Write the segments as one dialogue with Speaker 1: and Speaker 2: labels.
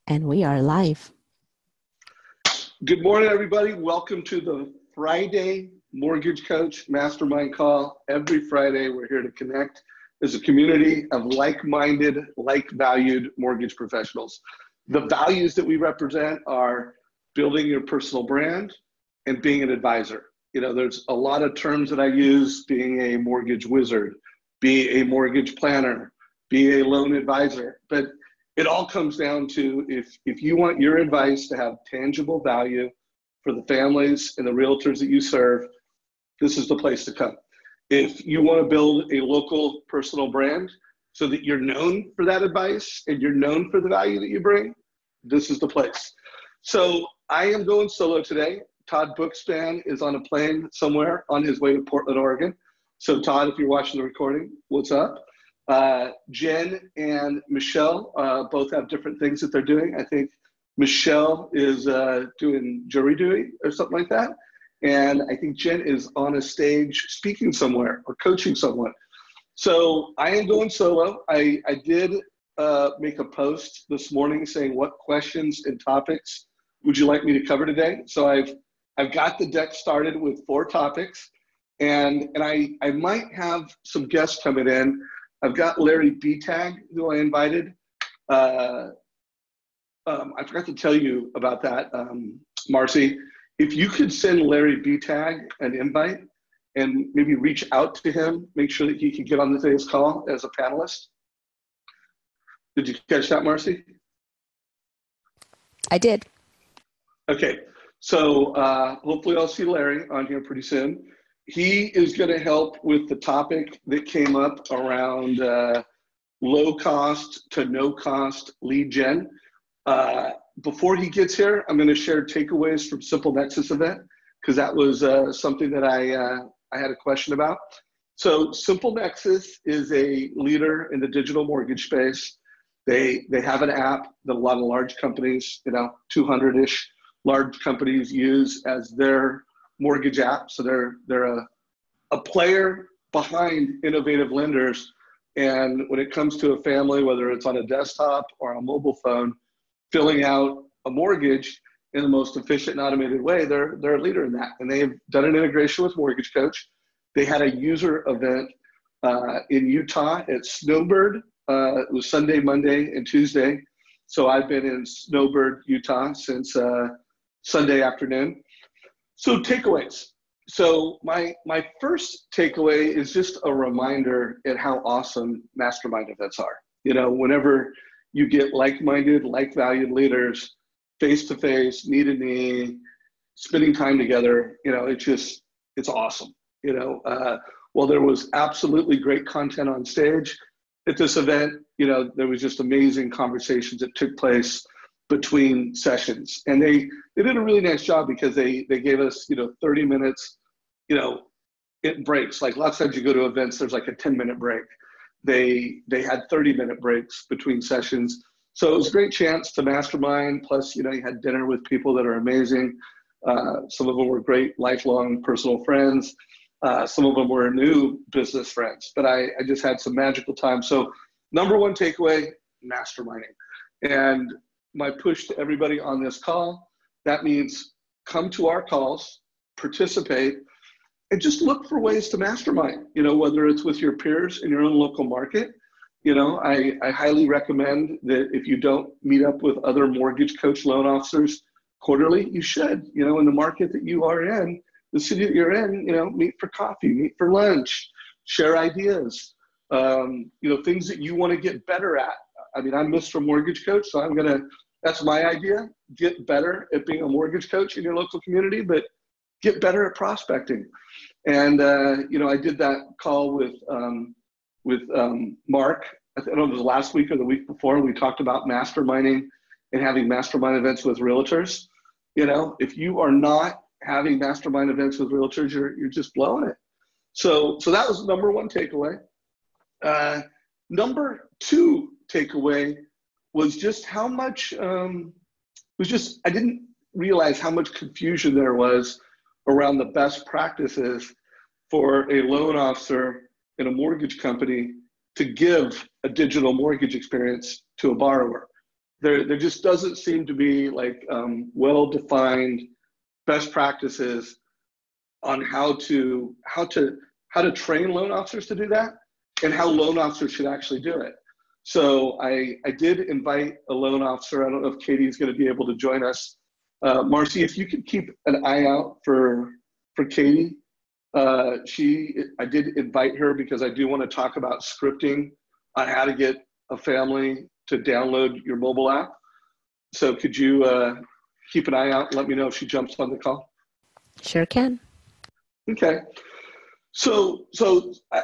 Speaker 1: And we are live.
Speaker 2: Good morning, everybody. Welcome to the Friday Mortgage Coach Mastermind Call. Every Friday, we're here to connect as a community of like-minded, like-valued mortgage professionals. The values that we represent are building your personal brand and being an advisor. You know, there's a lot of terms that I use: being a mortgage wizard, be a mortgage planner, be a loan advisor. But it all comes down to if you want your advice to have tangible value for the families and the realtors that you serve, this is the place to come. If you want to build a local personal brand so that you're known for that advice and you're known for the value that you bring, this is the place. So I am going solo today. Todd Bookspan is on a plane somewhere on his way to Portland, Oregon. So Todd, if you're watching the recording, what's up? Jen and Michelle both have different things that they're doing. I think Michelle is doing jury duty or something like that. And I think Jen is on a stage speaking somewhere or coaching someone. So I am going solo. I did make a post this morning saying what questions and topics would you like me to cover today. So I've got the deck started with 4 topics, and I might have some guests coming in. I've got Larry B-Tag, who I invited. I forgot to tell you about that, Marcy. If you could send Larry B-Tag an invite and maybe reach out to him, make sure that he can get on today's call as a panelist. Did you catch that, Marcy?
Speaker 1: I did.
Speaker 2: Okay, so hopefully I'll see Larry on here pretty soon. He is going to help with the topic that came up around low cost to no cost lead gen. Before he gets here, I'm going to share takeaways from Simple Nexus event, because that was something that I had a question about. So Simple Nexus is a leader in the digital mortgage space. They have an app that a lot of large companies, 200-ish large companies use as their mortgage app. So they're a player behind innovative lenders. And when it comes to a family, whether it's on a desktop or on a mobile phone, filling out a mortgage in the most efficient and automated way, they're a leader in that. And they've done an integration with Mortgage Coach. They had a user event in Utah at Snowbird. It was Sunday, Monday, and Tuesday. So I've been in Snowbird, Utah since Sunday afternoon. So takeaways. So my first takeaway is just a reminder at how awesome mastermind events are. Whenever you get like-minded, like-valued leaders face-to-face, knee-to-knee, spending time together, it's awesome. While there was absolutely great content on stage at this event, there was just amazing conversations that took place between sessions. And they did a really nice job, because they gave us, 30 minutes, it breaks. Like lots of times you go to events, there's like a 10-minute break. They had 30-minute breaks between sessions. So it was a great chance to mastermind. Plus, you had dinner with people that are amazing. Some of them were great lifelong personal friends. Some of them were new business friends, but I just had some magical time. So number one takeaway, masterminding. And my push to everybody on this call, that means come to our calls, participate, and just look for ways to mastermind, whether it's with your peers in your own local market. I highly recommend that if you don't meet up with other Mortgage Coach loan officers quarterly, you should, in the market that you are in, the city that you're in, meet for coffee, meet for lunch, share ideas, things that you want to get better at. I mean, I'm Mr. Mortgage Coach, so that's my idea. Get better at being a mortgage coach in your local community, but get better at prospecting. And, I did that call with Mark. I don't know if it was last week or the week before. We talked about masterminding and having mastermind events with realtors. If you are not having mastermind events with realtors, you're just blowing it. So that was number one takeaway. Number two takeaway was just how much, I didn't realize how much confusion there was around the best practices for a loan officer in a mortgage company to give a digital mortgage experience to a borrower. there just doesn't seem to be like well-defined best practices on how to train loan officers to do that and how loan officers should actually do it. So I did invite a loan officer. I don't know if Katie's going to be able to join us. Marcy, if you could keep an eye out for Katie. I did invite her because I do want to talk about scripting on how to get a family to download your mobile app. So could you keep an eye out and let me know if she jumps on the call?
Speaker 1: Sure can.
Speaker 2: Okay. So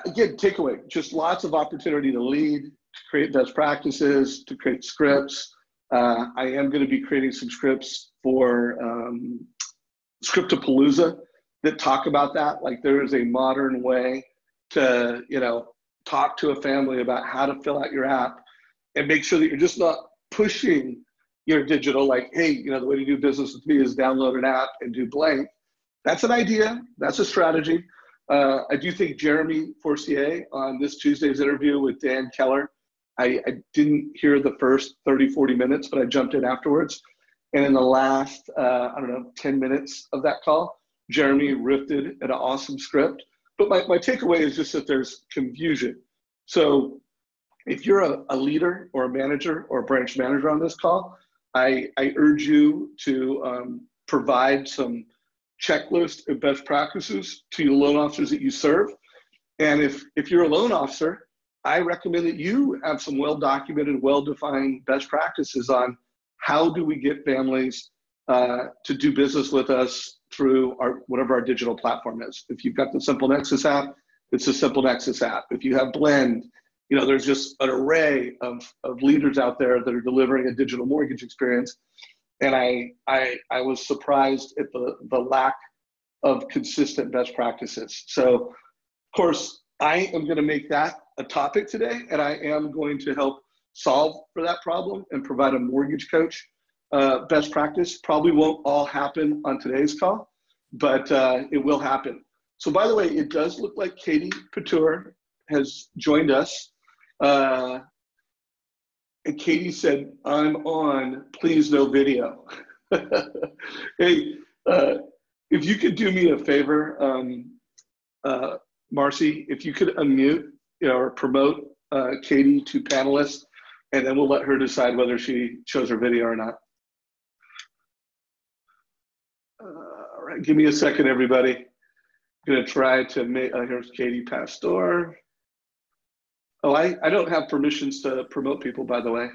Speaker 2: again, takeaway, just lots of opportunity to lead, to create best practices, to create scripts. I am going to be creating some scripts for Scriptapalooza that talk about that. Like there is a modern way to, talk to a family about how to fill out your app and make sure that you're just not pushing your digital, like, hey, the way to do business with me is download an app and do blank. That's an idea. That's a strategy. I do think Jeremy Forcier on this Tuesday's interview with Dan Keller, I didn't hear the first 30, 40 minutes, but I jumped in afterwards. And in the last, 10 minutes of that call, Jeremy riffed an awesome script. But my takeaway is just that there's confusion. So if you're a leader or a manager or a branch manager on this call, I urge you to provide some checklist of best practices to your loan officers that you serve. And if you're a loan officer, I recommend that you have some well-documented, well-defined best practices on how do we get families to do business with us through whatever our digital platform is. If you've got the Simple Nexus app, it's a Simple Nexus app. If you have Blend, there's just an array of leaders out there that are delivering a digital mortgage experience. And I was surprised at the lack of consistent best practices. So, of course, I am going to make that a topic today, and I am going to help solve for that problem and provide a mortgage coach best practice. Probably won't all happen on today's call, but it will happen. So, by the way, it does look like Katie Couture has joined us. And Katie said, I'm on, please no video. Hey, if you could do me a favor, Marcy, if you could unmute or promote Katie to panelists, and then we'll let her decide whether she shows her video or not. All right, give me a second, everybody. I'm gonna try to make, here's Katie Pastor. Oh, I don't have permissions to promote people, by the way.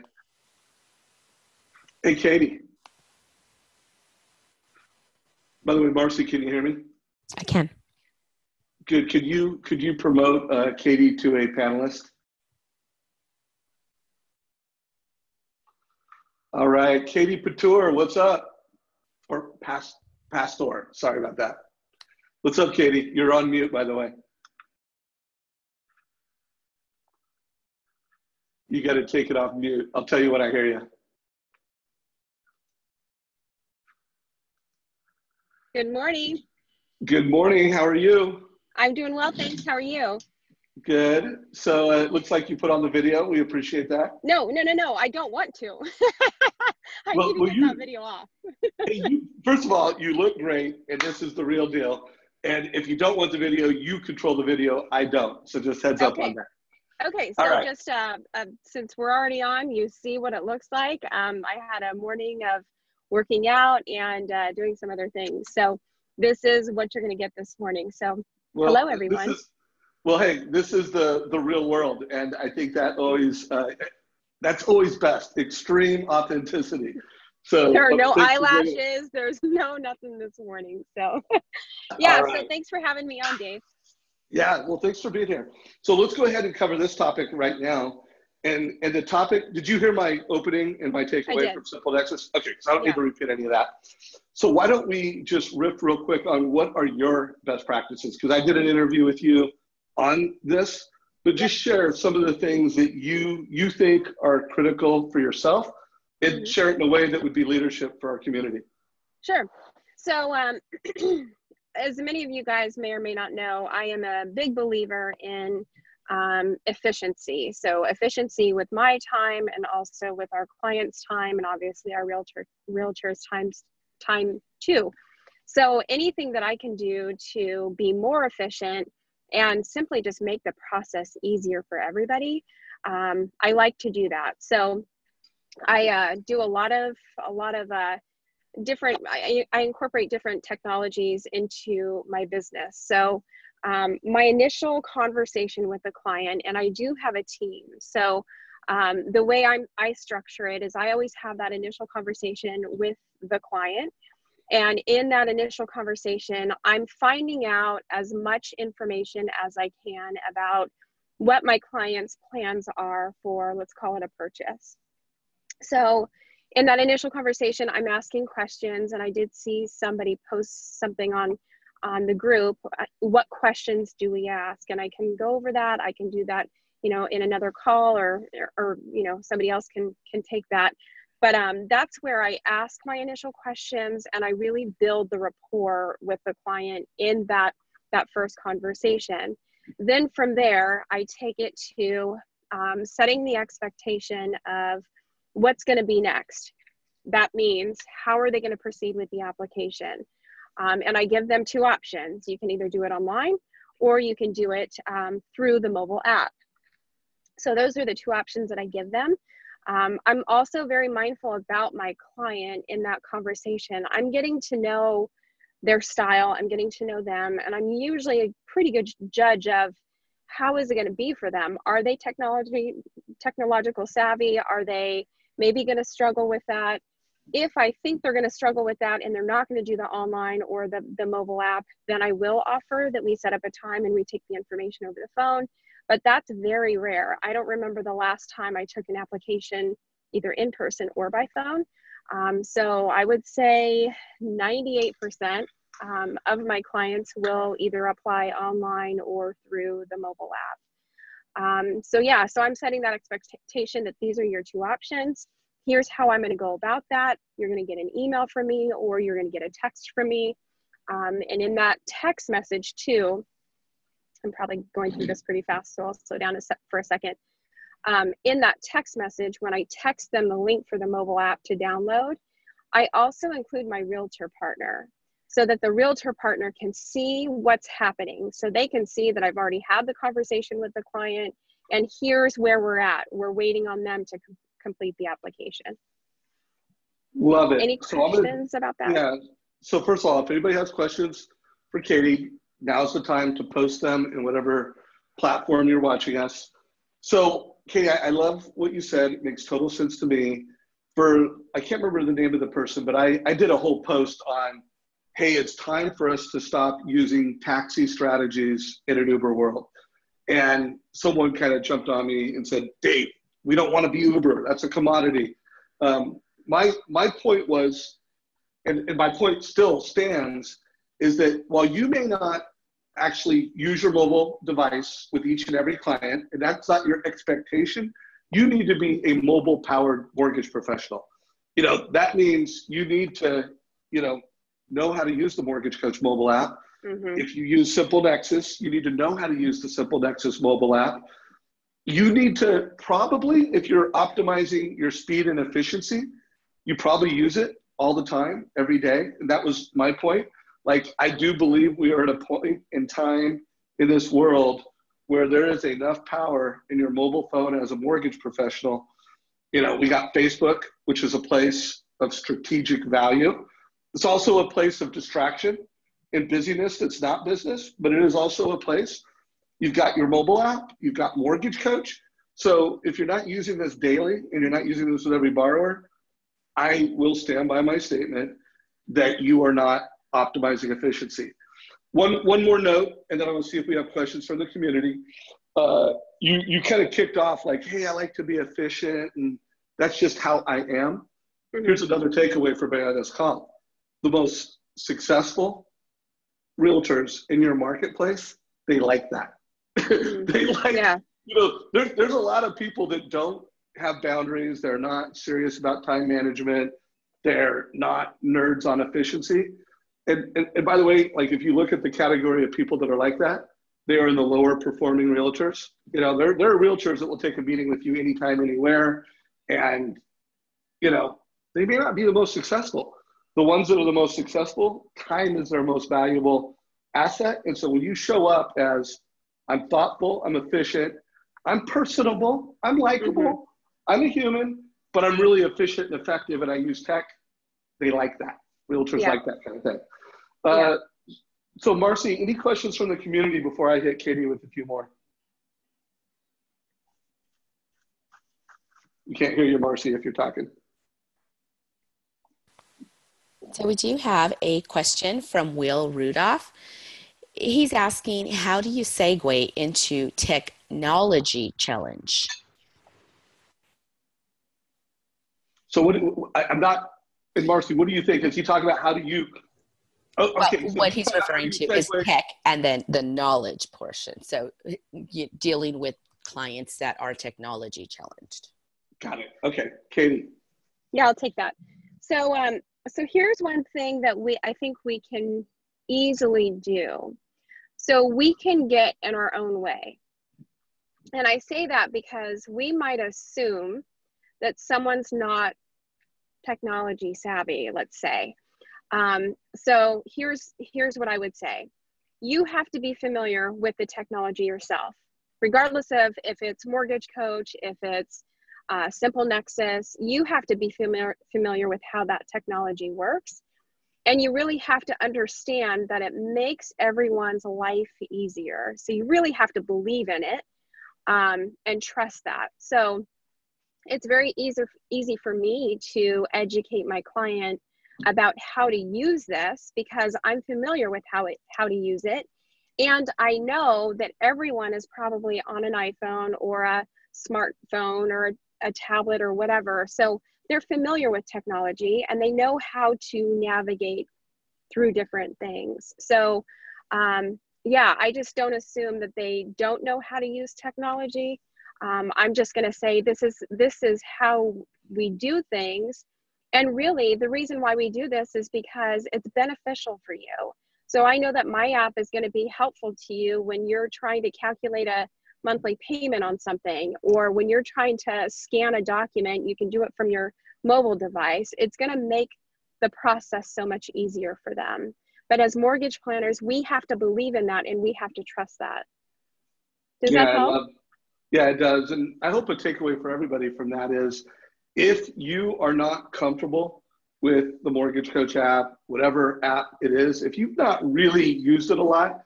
Speaker 2: Hey, Katie. By the way, Marcy, can you hear me?
Speaker 1: I can.
Speaker 2: Good. Could you promote Katie to a panelist? All right, Katie Couture, what's up? Or Pastor, sorry about that. What's up, Katie? You're on mute, by the way. You got to take it off mute. I'll tell you when I hear you.
Speaker 3: Good morning.
Speaker 2: Good morning. How are you?
Speaker 3: I'm doing well, thanks. How are you?
Speaker 2: Good. So it looks like you put on the video. We appreciate that.
Speaker 3: No. I don't want to. I need to get that video off.
Speaker 2: Hey, first of all, you look great, and this is the real deal. And if you don't want the video, you control the video. I don't. So just heads up on that.
Speaker 3: Okay, so right. Just since we're already on, you see what it looks like. I had a morning of working out and doing some other things. So this is what you're going to get this morning. So hello, everyone.
Speaker 2: Hey, this is the real world. And I think that always, that's always best, extreme authenticity. So
Speaker 3: there are no eyelashes. There's nothing this morning. So yeah, right. So thanks for having me on, Dave.
Speaker 2: Yeah, well, thanks for being here. So let's go ahead and cover this topic right now. And the topic, did you hear my opening and my takeaway from Simple Nexus? Okay, so I don't need to repeat any of that. So why don't we just riff real quick on what are your best practices? Because I did an interview with you on this, but just share some of the things that you think are critical for yourself and share it in a way that would be leadership for our community.
Speaker 3: Sure. So as many of you guys may or may not know, I am a big believer in efficiency. So efficiency with my time and also with our clients' time, and obviously our realtors' time too. So anything that I can do to be more efficient and simply just make the process easier for everybody, I like to do that. So I do a lot of different, I incorporate different technologies into my business. So my initial conversation with the client, and I do have a team. So the way I structure it is I always have that initial conversation with the client. And in that initial conversation, I'm finding out as much information as I can about what my client's plans are for, let's call it a purchase. So in that initial conversation, I'm asking questions, and I did see somebody post something on the group. What questions do we ask? And I can go over that. I can do that, you know, in another call, or you know, somebody else can take that. But that's where I ask my initial questions, and I really build the rapport with the client in that first conversation. Then from there, I take it to setting the expectation of what's going to be next. That means, how are they going to proceed with the application? And I give them two options. You can either do it online, or you can do it through the mobile app. So those are the two options that I give them. I'm also very mindful about my client in that conversation. I'm getting to know their style, I'm getting to know them, and I'm usually a pretty good judge of how is it going to be for them. Are they technological savvy? Are they maybe going to struggle with that? If I think they're going to struggle with that and they're not going to do the online or the mobile app, then I will offer that we set up a time and we take the information over the phone. But that's very rare. I don't remember the last time I took an application either in person or by phone. So I would say 98% of my clients will either apply online or through the mobile app. So yeah, so I'm setting that expectation that these are your two options. Here's how I'm going to go about that. You're going to get an email from me, or you're going to get a text from me. And in that text message too, I'm probably going through this pretty fast, so I'll slow down for a second. In that text message, when I text them the link for the mobile app to download, I also include my realtor partner, so that the realtor partner can see what's happening. So they can see that I've already had the conversation with the client, and here's where we're at. We're waiting on them to complete the application.
Speaker 2: Love it.
Speaker 3: Any questions about that?
Speaker 2: Yeah. So first of all, if anybody has questions for Katie, now's the time to post them in whatever platform you're watching us. So Katie, I love what you said. It makes total sense to me. I can't remember the name of the person, but I did a whole post on, hey, it's time for us to stop using taxi strategies in an Uber world. And someone kind of jumped on me and said, Dave, we don't want to be Uber. That's a commodity. My point was, and my point still stands, is that while you may not actually use your mobile device with each and every client, and that's not your expectation, you need to be a mobile powered mortgage professional. You know, that means you need to, know how to use the Mortgage Coach mobile app. Mm-hmm. If you use Simple Nexus, you need to know how to use the Simple Nexus mobile app. You need to probably, if you're optimizing your speed and efficiency, you probably use it all the time, every day. And that was my point. Like, I do believe we are at a point in time in this world where there is enough power in your mobile phone as a mortgage professional. We got Facebook, which is a place of strategic value. It's also a place of distraction and busyness that's not business, but it is also a place. You've got your mobile app, you've got Mortgage Coach. So if you're not using this daily and you're not using this with every borrower, I will stand by my statement that you are not optimizing efficiency. One more note, and then I will see if we have questions from the community. You kind of kicked off like, hey, I like to be efficient, and that's just how I am. Here's another takeaway for everybody on this call. The most successful realtors in your marketplace, they like that. They like, there's a lot of people that don't have boundaries. They're not serious about time management. They're not nerds on efficiency. And by the way, like, if you look at the category of people that are like that, They're in the lower performing realtors. You know, there are realtors that will take a meeting with you anytime, anywhere, and you know, they may not be the most successful. The ones that are the most successful, time is their most valuable asset. And so when you show up as, I'm thoughtful, I'm efficient, I'm personable, I'm likable, I'm a human, but I'm really efficient and effective, and I use tech, they like that. Realtors like that kind of thing. So Marcy, any questions from the community before I hit Katie with a few more? You can't hear you, Marcy, if you're talking.
Speaker 1: So we do have a question from Will Rudolph. He's asking, how do you segue into technology challenge?
Speaker 2: So I'm not, and Marcy, what do you think? Is he talking about how do you,
Speaker 1: okay, well, so what he's referring to is tech and then the knowledge portion. So dealing with clients that are technology challenged.
Speaker 2: Got it. Okay, Katie.
Speaker 3: Yeah, I'll take that. So, so here's one thing that I think we can easily do. So we can get in our own way. And I say that because we might assume that someone's not technology savvy, let's say. So here's what I would say. You have to be familiar with the technology yourself, regardless of if it's Mortgage Coach, if it's Simple Nexus. You have to be familiar with how that technology works. And you really have to understand that it makes everyone's life easier. So you really have to believe in it and trust that. So it's very easy for me to educate my client about how to use this because I'm familiar with how to use it. And I know that everyone is probably on an iPhone or a smartphone or a tablet or whatever. So they're familiar with technology and they know how to navigate through different things. So yeah, I just don't assume that they don't know how to use technology. I'm just going to say this is how we do things. And really the reason why we do this is because it's beneficial for you. So I know that my app is going to be helpful to you when you're trying to calculate a monthly payment on something, or when you're trying to scan a document, you can do it from your mobile device. It's going to make the process so much easier for them. But as mortgage planners, we have to believe in that and we have to trust that. Does that help?
Speaker 2: Yeah, it does. And I hope a takeaway for everybody from that is, if you are not comfortable with the Mortgage Coach app, whatever app it is, if you've not really used it a lot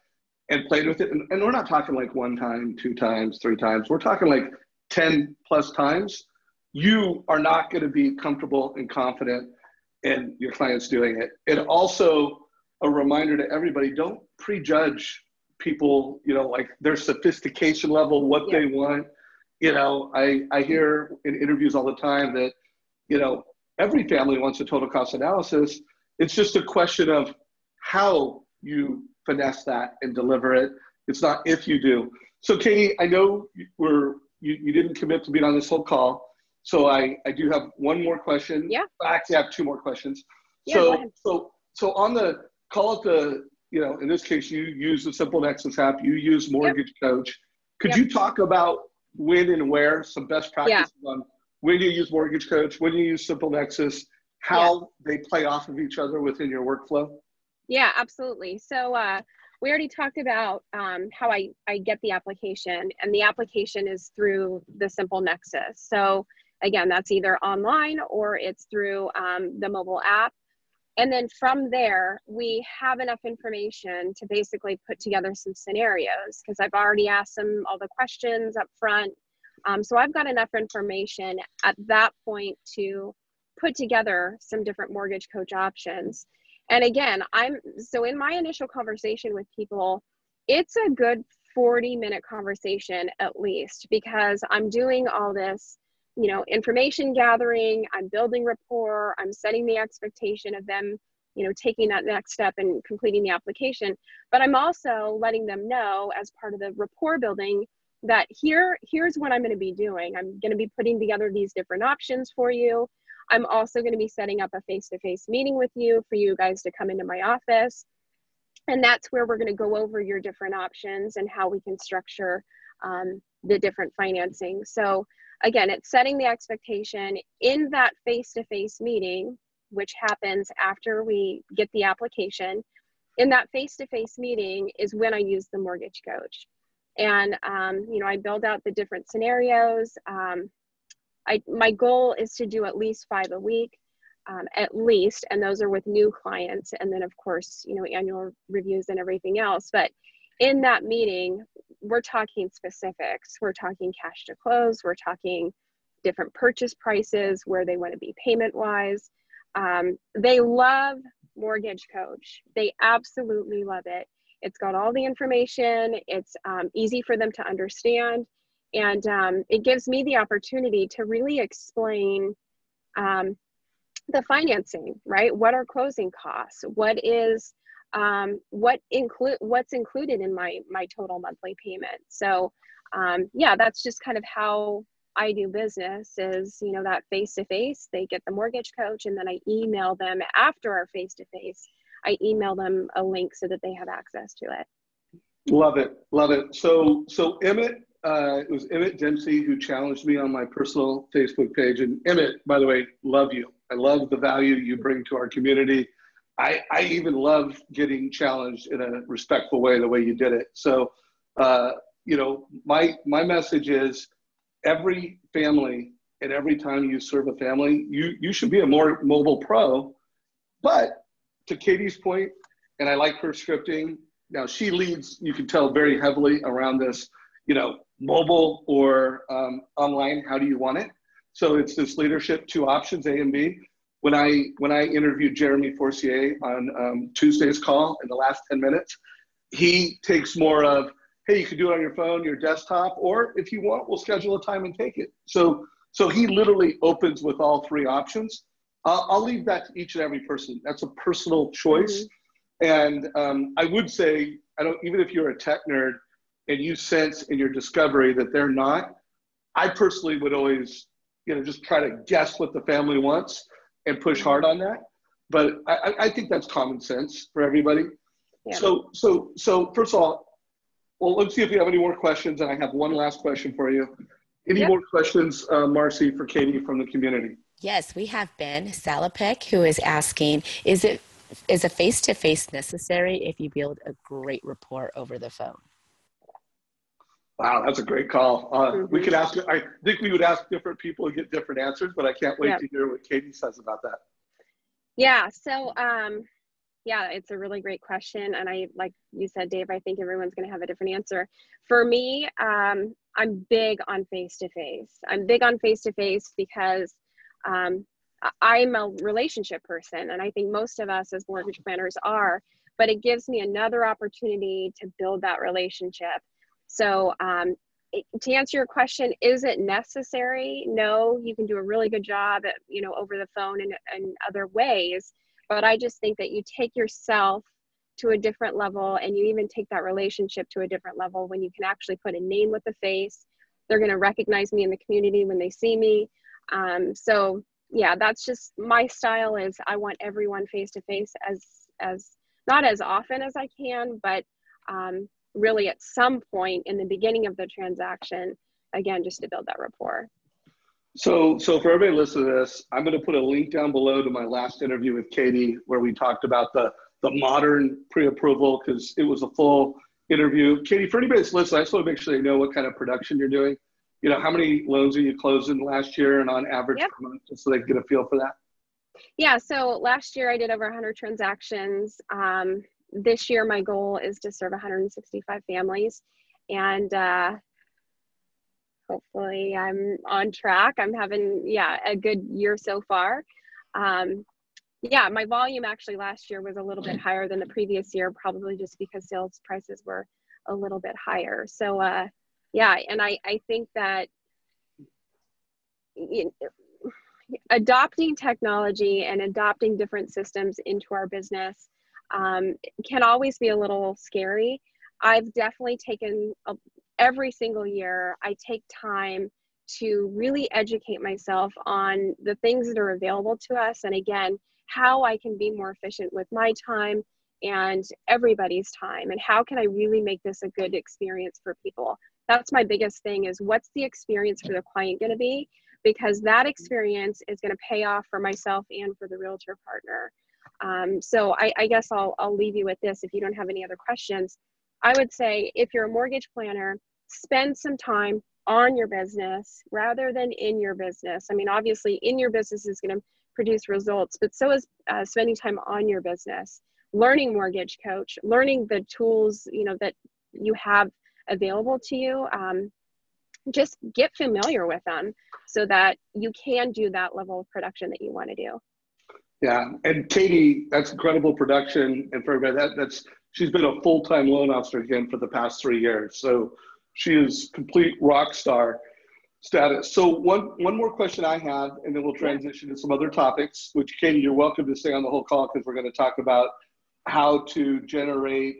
Speaker 2: and played with it, and we're not talking like 1 time, 2 times, 3 times, we're talking like 10 plus times, you are not going to be comfortable and confident in your clients doing it. And also a reminder to everybody, don't prejudge people, you know, like their sophistication level, what they want. You know, I hear in interviews all the time that, you know, every family wants a total cost analysis. It's just a question of how you finesse that and deliver it. It's not if you do. So Katie, I know you didn't commit to being on this whole call. So I do have one more question.
Speaker 3: Yeah.
Speaker 2: I actually have 2 more questions.
Speaker 3: Yeah, go ahead.
Speaker 2: So on the call it the, you know, in this case, you use the Simple Nexus app, you use Mortgage Coach. Could you talk about when and where, some best practices on when you use Mortgage Coach, when you use Simple Nexus, how they play off of each other within your workflow?
Speaker 3: Yeah, absolutely. So we already talked about how I get the application, and the application is through the Simple Nexus. So again, that's either online or it's through the mobile app. And then from there, we have enough information to basically put together some scenarios, because I've already asked them all the questions up front. So I've got enough information at that point to put together some different Mortgage Coach options. And again, so in my initial conversation with people, it's a good 40-minute conversation at least, because I'm doing all this, you know, information gathering, I'm building rapport, I'm setting the expectation of them, you know, taking that next step and completing the application. But I'm also letting them know, as part of the rapport building, that here's what I'm going to be doing. I'm going to be putting together these different options for you. I'm also going to be setting up a face-to-face meeting with you for you guys to come into my office. And that's where we're going to go over your different options and how we can structure the different financing. So again, it's setting the expectation in that face-to-face meeting, which happens after we get the application. In that face-to-face meeting is when I use the mortgage coach. And, you know, I build out the different scenarios. My goal is to do at least 5 a week, at least, and those are with new clients. And then of course, you know, annual reviews and everything else. But in that meeting, we're talking specifics. We're talking cash to close. We're talking different purchase prices, where they want to be payment wise. They love Mortgage Coach. They absolutely love it. It's got all the information. It's easy for them to understand. And it gives me the opportunity to really explain the financing, right? What are closing costs? What is what's included in my total monthly payment? So yeah, that's just kind of how I do business. Is, you know, that face to face, they get the mortgage coach, and then I email them after our face to face. I email them a link so that they have access to it.
Speaker 2: Love it, love it. So Emmett, it was Emmett Dempsey who challenged me on my personal Facebook page. And Emmett, by the way, love you. I love the value you bring to our community. I even love getting challenged in a respectful way, the way you did it. So, you know, my message is, every family and every time you serve a family, you should be a more mobile pro. But to Katie's point, and I like her scripting, now she leads, you can tell, very heavily around this, you know, mobile or online, how do you want it? So it's this leadership, 2 options, A and B. When I interviewed Jeremy Forcier on Tuesday's call in the last 10 minutes, he takes more of, hey, you can do it on your phone, your desktop, or if you want, we'll schedule a time and take it. So he literally opens with all 3 options. I'll leave that to each and every person. That's a personal choice. Mm-hmm. And I would say, even if you're a tech nerd and you sense in your discovery that they're not, I personally would always, you know, just try to guess what the family wants and push hard on that. But I think that's common sense for everybody. Yeah. So first of all, well, let's see if you have any more questions. And I have one last question for you. Any more questions, Marcy, for Katie from the community?
Speaker 1: Yes, we have Ben Salopek, who is asking, is a face-to-face necessary if you build a great rapport over the phone?
Speaker 2: Wow, that's a great call. We could ask, I think we would ask different people and get different answers, but I can't wait to hear what Katie says about that.
Speaker 3: Yeah, so yeah, it's a really great question. And like you said, Dave, I think everyone's going to have a different answer. For me, I'm big on face-to-face. I'm big on face-to-face because I'm a relationship person. And I think most of us as mortgage planners are, but it gives me another opportunity to build that relationship. So to answer your question, is it necessary? No, you can do a really good job at, you know, over the phone and other ways. But I just think that you take yourself to a different level, and you even take that relationship to a different level when you can actually put a name with a face. They're going to recognize me in the community when they see me. So yeah, that's just my style. Is I want everyone face to face as not as often as I can, but really at some point in the beginning of the transaction, again, just to build that rapport.
Speaker 2: So for everybody listening to this, I'm going to put a link down below to my last interview with Katie, where we talked about the modern pre-approval, because it was a full interview. Katie, for anybody that's listening, I just want to make sure they know what kind of production you're doing. You know, how many loans are you closing last year and on average per month, just so they can get a feel for that?
Speaker 3: Yeah, so last year I did over 100 transactions. This year my goal is to serve 165 families, and hopefully I'm on track. I'm having, a good year so far. Yeah, my volume actually last year was a little bit higher than the previous year, probably just because sales prices were a little bit higher. So yeah, and I think that adopting technology and adopting different systems into our business can always be a little scary. I've definitely taken every single year, I take time to really educate myself on the things that are available to us. And again, how I can be more efficient with my time and everybody's time, and how can I really make this a good experience for people? That's my biggest thing, is what's the experience for the client going to be? Because that experience is going to pay off for myself and for the realtor partner. So I guess I'll leave you with this. If you don't have any other questions, I would say if you're a mortgage planner, spend some time on your business rather than in your business. I mean, obviously in your business is going to produce results, but so is spending time on your business, learning mortgage coach, learning the tools, you know, that you have available to you. Just get familiar with them so that you can do that level of production that you want to do.
Speaker 2: Yeah, and Katie, that's incredible production, and for everybody, she's been a full-time loan officer again for the past 3 years, so she is complete rock star status. So one more question I have, and then we'll transition to some other topics. Which, Katie, you're welcome to stay on the whole call, because we're going to talk about how to generate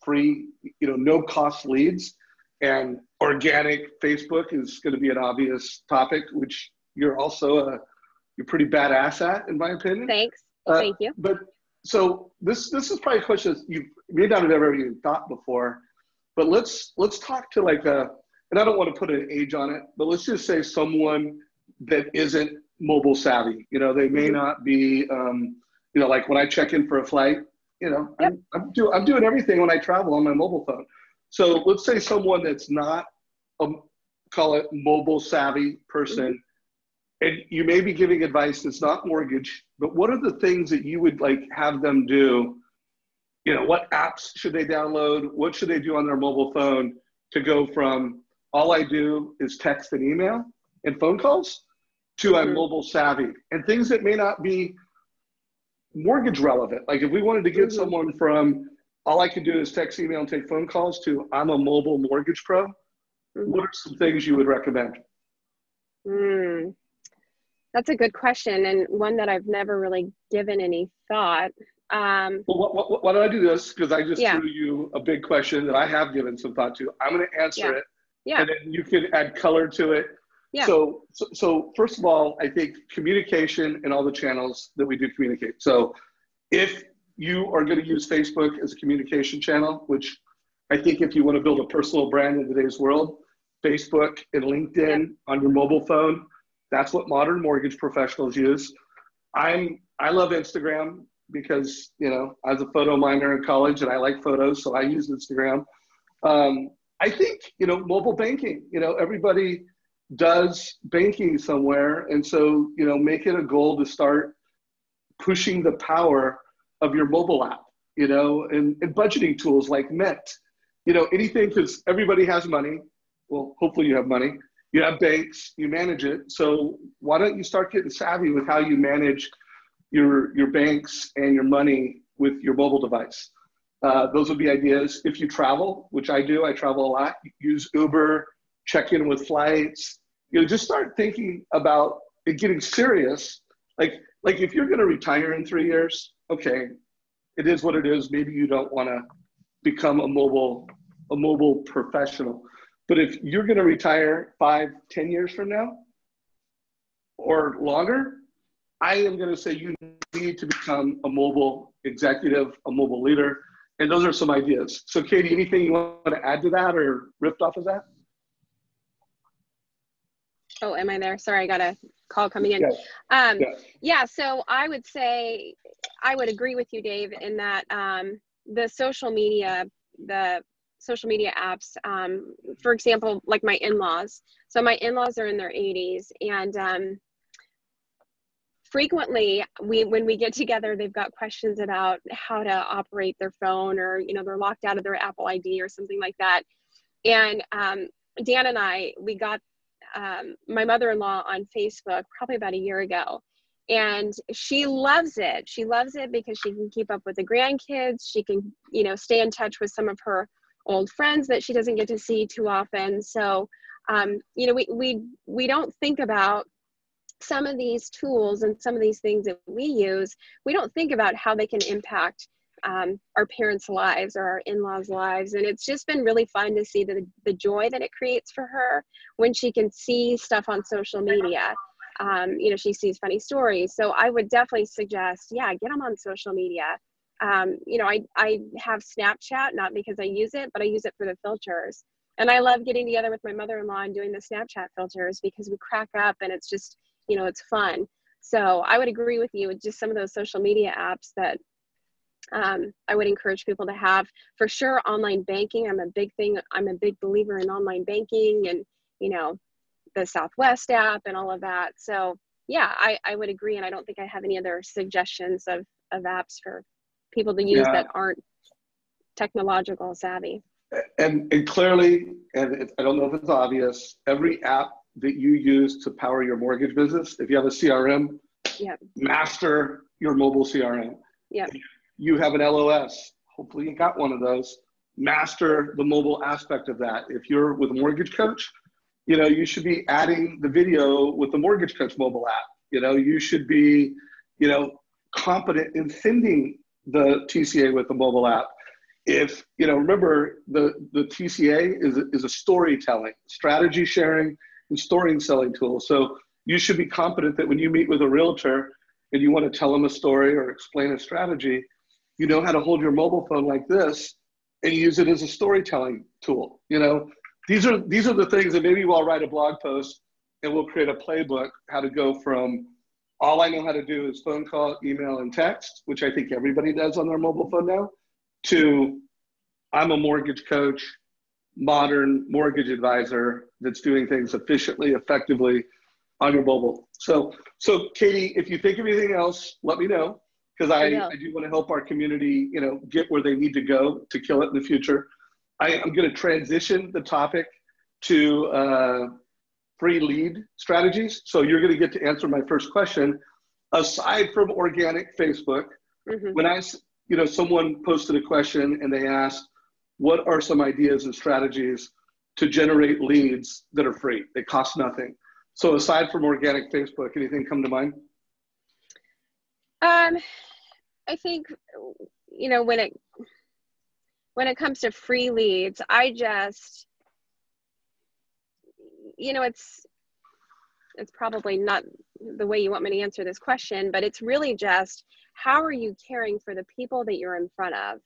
Speaker 2: free, no-cost leads, and organic Facebook is going to be an obvious topic, which you're also you're pretty badass at, in my opinion.
Speaker 3: Thanks. Thank you.
Speaker 2: But so this is probably a question you may not have ever even thought before, but let's talk to and I don't want to put an age on it, but let's just say someone that isn't mobile savvy. They may not be, like when I check in for a flight, I'm doing everything when I travel on my mobile phone. So let's say someone that's not call it mobile savvy person, and you may be giving advice that's not mortgage, but what are the things that you would have them do? What apps should they download? What should they do on their mobile phone to go from all I do is text and email and phone calls to I'm mobile savvy, and things that may not be mortgage relevant? Like if we wanted to get someone from all I can do is text, email, and take phone calls to I'm a mobile mortgage pro, what are some things you would recommend?
Speaker 3: That's a good question, and one that I've never really given any thought.
Speaker 2: Well, why don't I do this? Because I just threw you a big question that I have given some thought to. I'm going to answer it, and then you can add color to it. Yeah. So first of all, I think communication and all the channels that we do communicate. So if you are going to use Facebook as a communication channel, which I think if you want to build a personal brand in today's world, Facebook and LinkedIn on your mobile phone, that's what modern mortgage professionals use. I love Instagram because, I was a photo minor in college and I like photos, so I use Instagram. I think, mobile banking, everybody does banking somewhere. And so, make it a goal to start pushing the power of your mobile app, and budgeting tools like Mint, anything, because everybody has money. Well, hopefully you have money. You have banks, you manage it. So why don't you start getting savvy with how you manage your banks and your money with your mobile device? Those would be ideas. If you travel, which I do, I travel a lot, use Uber, check in with flights, just start thinking about it, getting serious. Like if you're going to retire in 3 years, okay, it is what it is. Maybe you don't want to become a mobile professional. But if you're going to retire 5, 10 years from now or longer, I am going to say you need to become a mobile executive, a mobile leader. And those are some ideas. So Katie, anything you want to add to that or ripped off of that?
Speaker 3: Oh, am I there? Sorry, I got a call coming in. Yeah, so I would say, I would agree with you, Dave, in that the social media apps, for example, like my in-laws. So my in-laws are in their 80s, and frequently when we get together, they've got questions about how to operate their phone, or they're locked out of their Apple ID or something like that. And Dan and we got my mother-in-law on Facebook probably about a year ago, and she loves it. She loves it because she can keep up with the grandkids. She can stay in touch with some of her old friends that she doesn't get to see too often. So we don't think about some of these tools and some of these things that we use. We don't think about how they can impact our parents' lives or our in-laws' lives. And it's just been really fun to see the joy that it creates for her when she can see stuff on social media. She sees funny stories. So I would definitely suggest, get them on social media. You know, I have Snapchat, not because I use it, but I use it for the filters. And I love getting together with my mother-in-law and doing the Snapchat filters because we crack up and it's just, you know, it's fun. So I would agree with you with just some of those social media apps that I would encourage people to have. For sure, online banking. I'm a big believer in online banking and, you know, the Southwest app and all of that. So yeah, I would agree. And I don't think I have any other suggestions of apps for people to use
Speaker 2: Yeah.
Speaker 3: that aren't technological savvy.
Speaker 2: And clearly, I don't know if it's obvious, every app that you use to power your mortgage business, if you have a CRM,
Speaker 3: Yep.
Speaker 2: master your mobile CRM.
Speaker 3: Yep.
Speaker 2: If you have an LOS, hopefully you got one of those, master the mobile aspect of that. If you're with a mortgage coach, you know, you should be adding the video with the mortgage coach mobile app. You know, you should be, you know, competent in sending the TCA with the mobile app. If, you know, remember the TCA is a storytelling, strategy sharing and story selling tool. So you should be competent that when you meet with a realtor and you want to tell them a story or explain a strategy, you know how to hold your mobile phone like this and use it as a storytelling tool. You know, these are the things that maybe we'll write a blog post and we'll create a playbook how to go from all I know how to do is phone call, email, and text, which I think everybody does on their mobile phone now, to I'm a mortgage coach, modern mortgage advisor that's doing things efficiently, effectively on your mobile. So Katie, if you think of anything else, let me know, because I do want to help our community, you know, get where they need to go to kill it in the future. I'm going to transition the topic to free lead strategies. So you're going to get to answer my first question. Aside from organic Facebook, when you know, someone posted a question and they asked, what are some ideas and strategies to generate leads that are free? They cost nothing. So aside from organic Facebook, anything come to mind?
Speaker 3: I think, you know, when it comes to free leads, I just, you know, it's probably not the way you want me to answer this question, but it's really just, how are you caring for the people that you're in front of?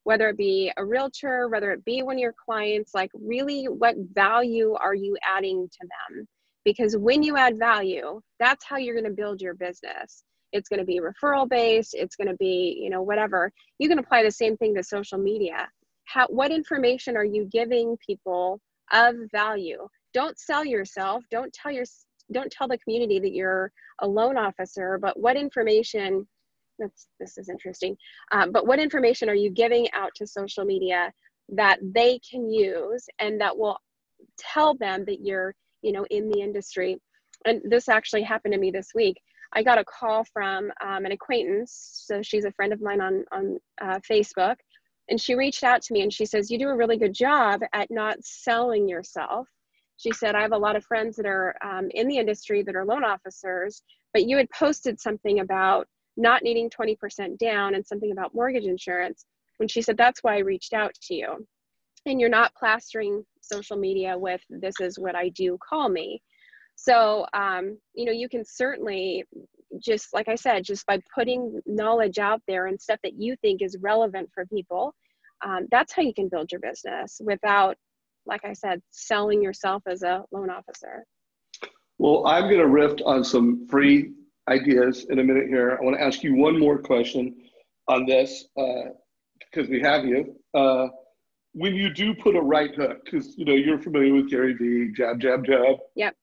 Speaker 3: Whether it be a realtor, whether it be one of your clients, like really what value are you adding to them? Because when you add value, that's how you're going to build your business. It's going to be referral based. It's going to be, you know, whatever. You can apply the same thing to social media. What information are you giving people of value? Don't sell yourself. Don't tell the community that you're a loan officer, but what information, this is interesting, but what information are you giving out to social media that they can use and that will tell them that you're, you know, in the industry? And this actually happened to me this week. I got a call from an acquaintance. So she's a friend of mine on Facebook, and she reached out to me and she says, you do a really good job at not selling yourself. She said, I have a lot of friends that are in the industry that are loan officers, but you had posted something about not needing 20% down and something about mortgage insurance. And she said, that's why I reached out to you. And you're not plastering social media with, this is what I do, call me. So, you know, you can certainly, just like I said, just by putting knowledge out there and stuff that you think is relevant for people, that's how you can build your business without, like I said, selling yourself as a loan officer.
Speaker 2: Well, I'm going to riff on some free ideas in a minute here. I want to ask you one more question on this, because we have you. When you do put a right hook, because, you know, you're familiar with Gary Vee, jab, jab, jab.
Speaker 3: Yep.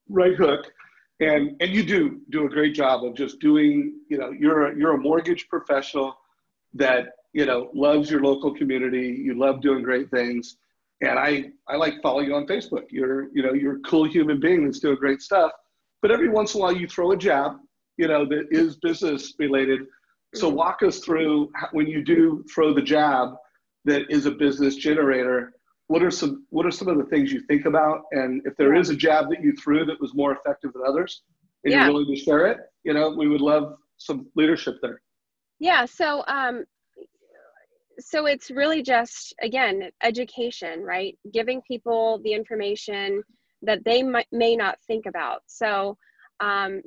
Speaker 2: Right hook. And you do a great job of just doing, you know, you're a mortgage professional that, you know, loves your local community. You love doing great things. And I like follow you on Facebook. You're a cool human being that's doing great stuff. But every once in a while you throw a jab, you know, that is business related. So walk us through when you do throw the jab that is a business generator. What are some of the things you think about? And if there is a jab that you threw that was more effective than others and you're willing to share it, you know, we would love some leadership there.
Speaker 3: Yeah. So it's really just, again, education, right? Giving people the information that they may not think about. So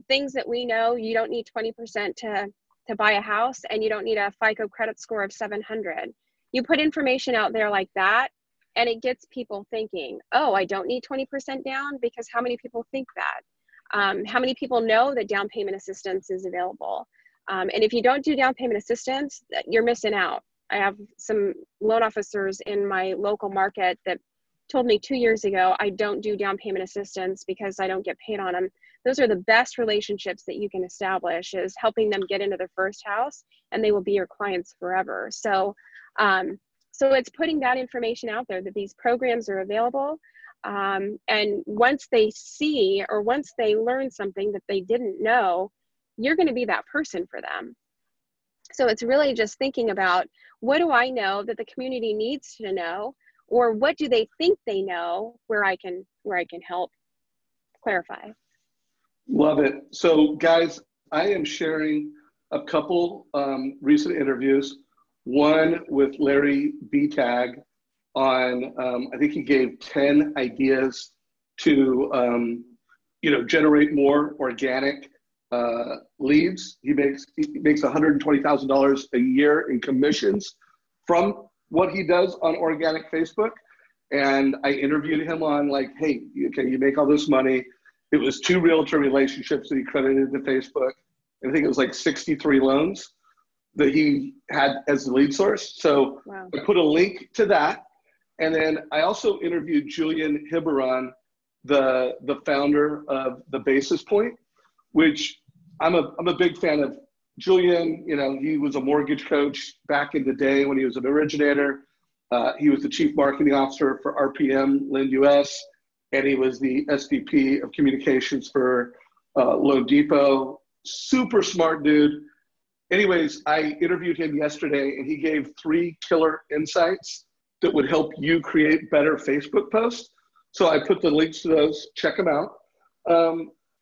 Speaker 3: things that we know, you don't need 20% to to buy a house and you don't need a FICO credit score of 700. You put information out there like that, and it gets people thinking, oh, I don't need 20% down, because how many people think that? How many people know that down payment assistance is available? And if you don't do down payment assistance, you're missing out. I have some loan officers in my local market that told me 2 years ago, I don't do down payment assistance because I don't get paid on them. Those are the best relationships that you can establish, is helping them get into their first house, and they will be your clients forever. So, so it's putting that information out there that these programs are available. And once they see, or once they learn something that they didn't know, you're going to be that person for them. So it's really just thinking about, what do I know that the community needs to know, or what do they think they know where I can help clarify.
Speaker 2: Love it. So guys, I am sharing a couple recent interviews. One with Larry Tag on, I think he gave 10 ideas to, generate more organic leads. He makes $120,000 a year in commissions from what he does on organic Facebook. And I interviewed him on, like, hey, okay, you make all this money. It was 2 realtor relationships that he credited to Facebook. I think it was like 63 loans that he had as the lead source. So wow. I put a link to that. And then I also interviewed Julian Hiberon, the founder of The Basis Point, which I'm a big fan of. Julian, he was a mortgage coach back in the day when he was an originator. He was the chief marketing officer for RPM Lend US, and he was the SVP of communications for Loan Depot. Super smart dude. Anyways, I interviewed him yesterday, and he gave 3 killer insights that would help you create better Facebook posts. So I put the links to those. Check them out.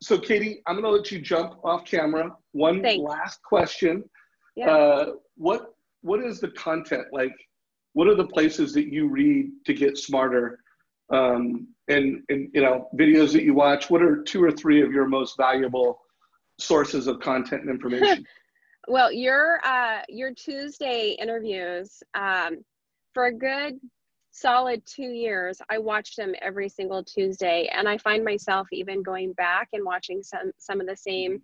Speaker 2: So Katie, I'm going to let you jump off camera. One
Speaker 3: Thanks.
Speaker 2: Last question.
Speaker 3: Yeah.
Speaker 2: What is the content like? What are the places that you read to get smarter? And videos that you watch? What are 2 or 3 of your most valuable sources of content and information?
Speaker 3: Well, your Tuesday interviews, for a good solid 2 years, I watched them every single Tuesday, and I find myself even going back and watching some of the same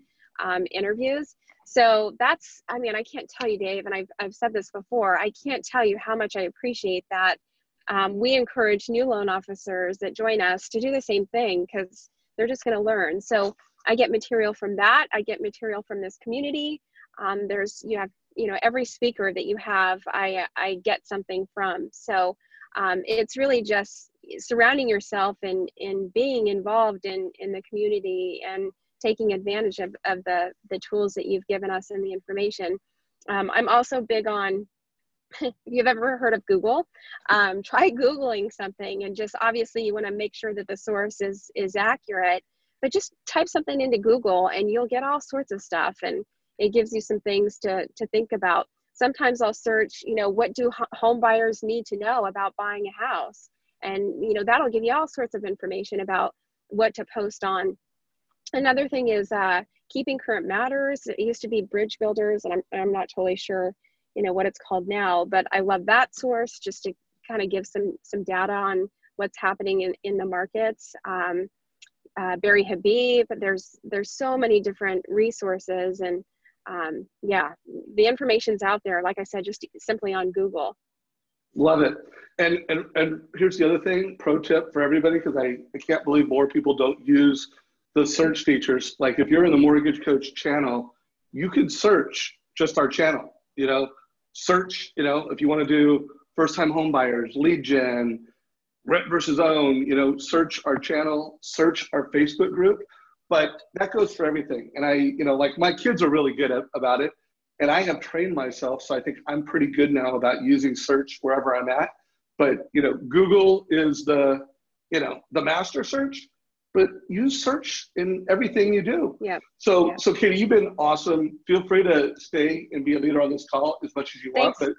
Speaker 3: interviews. So that's, I can't tell you, Dave, and I've said this before, I can't tell you how much I appreciate that. We encourage new loan officers that join us to do the same thing, because they're just going to learn. So I get material from that. I get material from this community. Every speaker that you have, I get something from. So it's really just surrounding yourself and being involved in the community and taking advantage of the tools that you've given us and the information. I'm also big on, if you've ever heard of Google, try Googling something, and just obviously you want to make sure that the source is accurate, but just type something into Google and you'll get all sorts of stuff, and it gives you some things to think about. Sometimes I'll search, what do home buyers need to know about buying a house? And, that'll give you all sorts of information about what to post on. Another thing is Keeping Current Matters. It used to be Bridge Builders, and I'm not totally sure, what it's called now, but I love that source just to kind of give some data on what's happening in the markets. Barry Habib, there's so many different resources, and the information's out there, like I said, just simply on Google.
Speaker 2: Love it. And here's the other thing, pro tip for everybody, because I can't believe more people don't use the search features. Like if you're in the Mortgage Coach channel, you can search just our channel, search, if you want to do first time home buyers, lead gen, rent versus own, search our channel, search our Facebook group. But that goes for everything. And like my kids are really good about it. And I have trained myself. So I think I'm pretty good now about using search wherever I'm at. But, Google is the master search, but use search in everything you do.
Speaker 3: Yeah.
Speaker 2: So Katie, you've been awesome. Feel free to stay and be a leader on this call as much as you want, but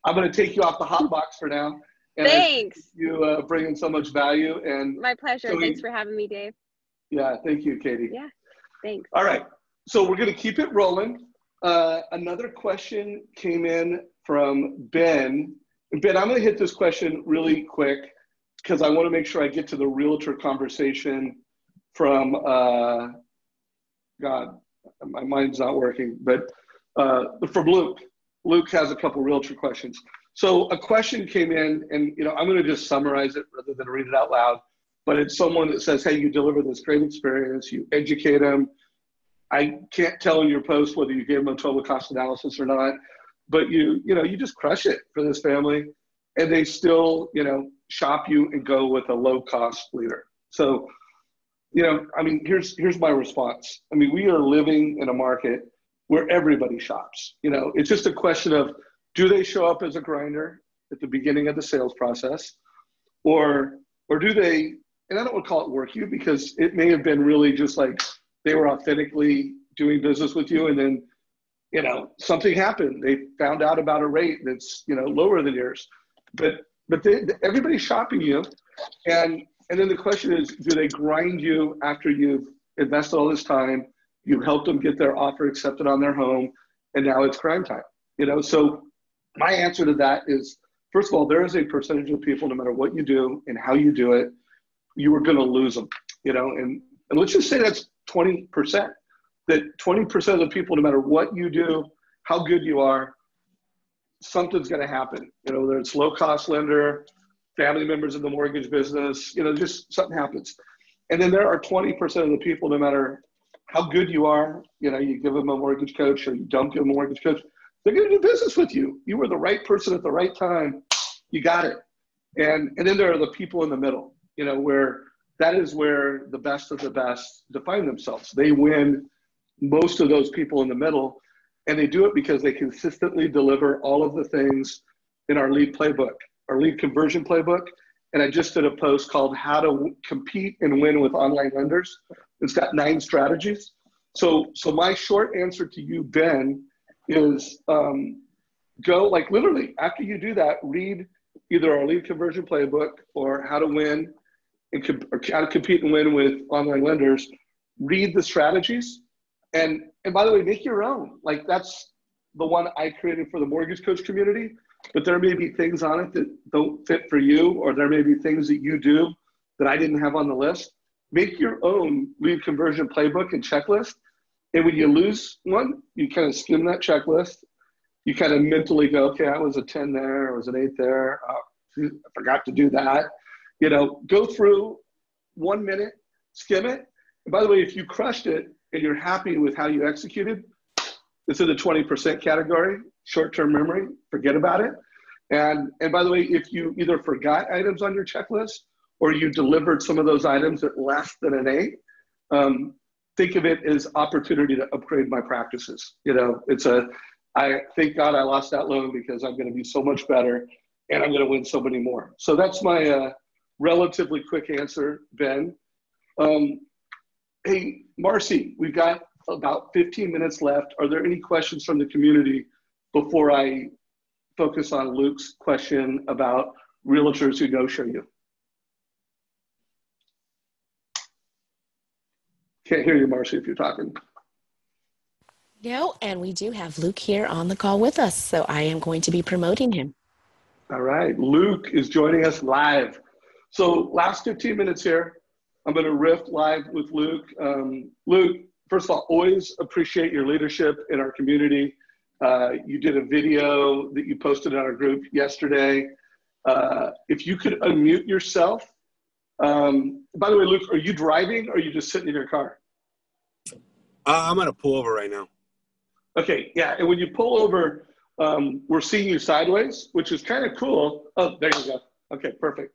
Speaker 2: I'm going to take you off the hot box for now. And
Speaker 3: thanks.
Speaker 2: You bring in so much value. And
Speaker 3: my pleasure.
Speaker 2: So
Speaker 3: thanks for having me, Dave.
Speaker 2: Yeah, thank you, Katie.
Speaker 3: Yeah, thanks.
Speaker 2: All right, so we're going to keep it rolling. Another question came in from Ben. Ben, I'm going to hit this question really quick because I want to make sure I get to the realtor conversation from, God, my mind's not working, but from Luke. Luke has a couple realtor questions. So a question came in, and I'm going to just summarize it rather than read it out loud. But it's someone that says, "Hey, you deliver this great experience. You educate them. I can't tell in your post whether you gave them a total cost analysis or not, but you just crush it for this family, and they still shop you and go with a low cost leader." So here's my response. We are living in a market where everybody shops. It's just a question of, do they show up as a grinder at the beginning of the sales process, or do they? And I don't want to call it work you, because it may have been really just like they were authentically doing business with you, and then something happened. They found out about a rate that's lower than yours, but everybody's shopping you, and then the question is, do they grind you after you've invested all this time? You've helped them get their offer accepted on their home, and now it's crime time. So my answer to that is, first of all, there is a percentage of people, no matter what you do and how you do it, you are going to lose them. And let's just say that's 20%. That 20% of the people, no matter what you do, how good you are, something's going to happen. Whether it's low-cost lender, family members in the mortgage business, just something happens. And then there are 20% of the people, no matter how good you are, you give them a mortgage coach or you don't give them a mortgage coach, they're going to do business with you. You were the right person at the right time. You got it. And then there are the people in the middle, where that is where the best of the best define themselves. They win most of those people in the middle, and they do it because they consistently deliver all of the things in our lead playbook, our lead conversion playbook. And I just did a post called How to Compete and Win with Online Lenders. It's got 9 strategies. So my short answer to you, Ben, is go, like, literally after you do that, read either our lead conversion playbook or How to Win or How to Compete and Win with Online Lenders. Read the strategies, and by the way, make your own. Like, that's the one I created for the mortgage coach community, but there may be things on it that don't fit for you, or there may be things that you do that I didn't have on the list. Make your own lead conversion playbook and checklist. And when you lose one, you kind of skim that checklist. You kind of mentally go, okay, I was a 10 there, I was an 8 there. I forgot to do that. Go through 1 minute, skim it. And by the way, if you crushed it and you're happy with how you executed, it's in the 20% category, short-term memory, forget about it. And by the way, if you either forgot items on your checklist or you delivered some of those items at less than an 8, think of it as opportunity to upgrade my practices. I thank God I lost that loan, because I'm going to be so much better and I'm going to win so many more. So that's my relatively quick answer, Ben. Hey, Marcy, we've got about 15 minutes left. Are there any questions from the community before I focus on Luke's question about realtors who no-show you? Can't hear you, Marcy, if you're talking.
Speaker 1: No, and we do have Luke here on the call with us, so I am going to be promoting him.
Speaker 2: All right, Luke is joining us live. So last 15 minutes here, I'm going to riff live with Luke. Luke, first of all, always appreciate your leadership in our community. You did a video that you posted on our group yesterday. If you could unmute yourself. By the way, Luke, are you driving or are you just sitting in your car?
Speaker 4: I'm going to pull over right now.
Speaker 2: Okay, yeah, and when you pull over, we're seeing you sideways, which is kind of cool. Oh, there you go. Okay, perfect.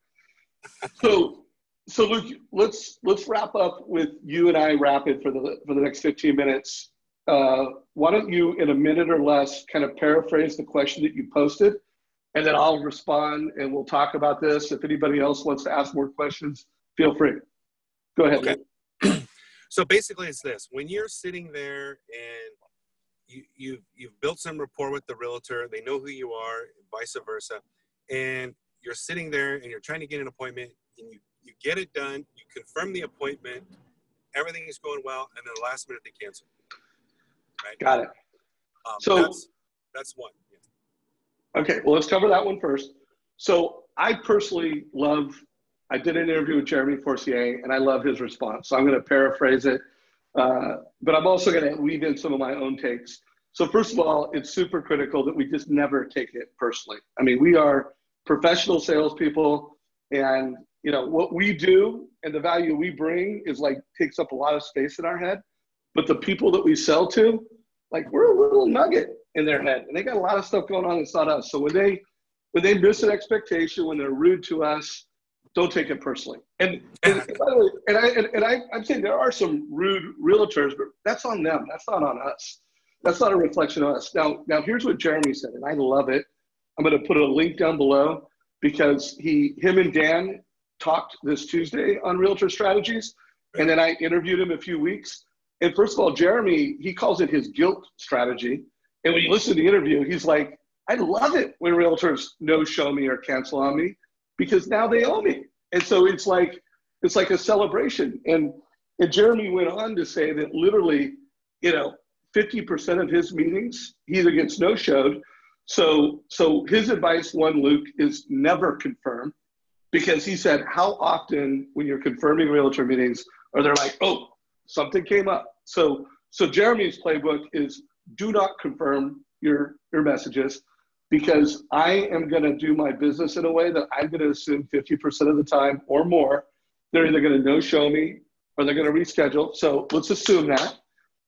Speaker 2: So Luke, let's wrap up with you and I rapid for the next 15 minutes. Why don't you, in a minute or less, kind of paraphrase the question that you posted, and then I'll respond and we'll talk about this. If anybody else wants to ask more questions, feel free. Go ahead.
Speaker 4: Okay. So basically it's this: when you're sitting there and you've built some rapport with the realtor, they know who you are, and vice versa, and you're sitting there and you're trying to get an appointment, and you get it done, you confirm the appointment, everything is going well, and then the last minute they cancel. Right?
Speaker 2: Got it. So
Speaker 4: that's one.
Speaker 2: okay, well, let's cover that one first. So I personally I did an interview with Jeremy Forcier, and I love his response. So I'm going to paraphrase it, but I'm also going to weave in some of my own takes. So first of all, it's super critical that we just never take it personally. I mean, we are professional salespeople, and what we do and the value we bring is takes up a lot of space in our head. But the people that we sell to, we're a little nugget in their head, and they got a lot of stuff going on that's not us. So when they miss an expectation, when they're rude to us, don't take it personally. And by the way, I'm saying there are some rude realtors, but that's on them. That's not on us. That's not a reflection of us. Now here's what Jeremy said, and I love it. I'm going to put a link down below because him and Dan talked this Tuesday on realtor strategies, and then I interviewed him a few weeks. And first of all, Jeremy, he calls it his guilt strategy. And when you listen to the interview, he's like, I love it when realtors no-show me or cancel on me because now they owe me. And so it's like a celebration. And Jeremy went on to say that literally, 50% of his meetings, he either gets no-showed. So his advice, Luke, is never confirm, because he said, how often when you're confirming realtor meetings are they like, oh, something came up. So Jeremy's playbook is do not confirm your messages, because I am going to do my business in a way that I'm going to assume 50% of the time or more, they're either going to no-show me or they're going to reschedule. So let's assume that.